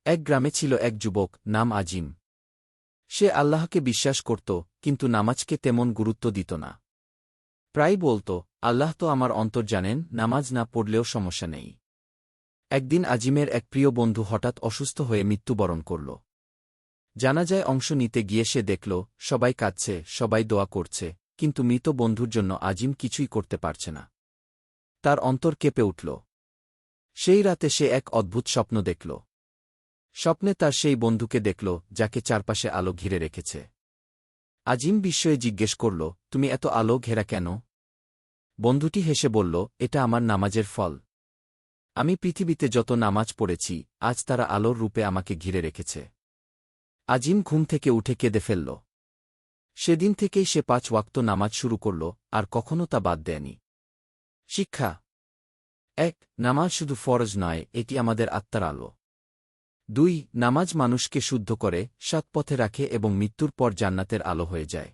এক গ্রামে ছিল এক যুবক, নাম আজিম। সে আল্লাহকে বিশ্বাস করত, কিন্তু নামাজকে তেমন গুরুত্ব দিত না। প্রায় বলত, আল্লাহ তো আমার অন্তর জানেন, নামাজ না পড়লেও সমস্যা নেই। একদিন আজিমের এক প্রিয় বন্ধু হঠাৎ অসুস্থ হয়ে মৃত্যুবরণ করল। জানাজায় অংশ নিতে গিয়ে সে দেখল, সবাই কাঁদছে, সবাই দোয়া করছে, কিন্তু মৃত বন্ধুর জন্য আজিম কিছুই করতে পারছে না। তার অন্তর কেঁপে উঠল। সেই রাতে সে এক অদ্ভুত স্বপ্ন দেখল। স্বপ্নে তার সেই বন্ধুকে দেখল, যাকে চারপাশে আলো ঘিরে রেখেছে। আজিম বিস্ময়ে জিজ্ঞেস করল, তুমি এত আলো ঘেরা কেন? বন্ধুটি হেসে বলল, এটা আমার নামাজের ফল। আমি পৃথিবীতে যত নামাজ পড়েছি, আজ তারা আলোর রূপে আমাকে ঘিরে রেখেছে। আজিম ঘুম থেকে উঠে কেঁদে ফেলল। সেদিন থেকেই সে 5 ওয়াক্ত নামাজ শুরু করল, আর কখনও তা বাদ দেয়নি। শিক্ষা 1. নামাজ শুধু ফরজ নয়, এটি আমাদের আত্মার আলো। 2. নামাজ মানুষকে শুদ্ধ করে, সৎ পথে রাখে এবং মৃত্যুর পর জান্নাতের আলো হয়ে যায়।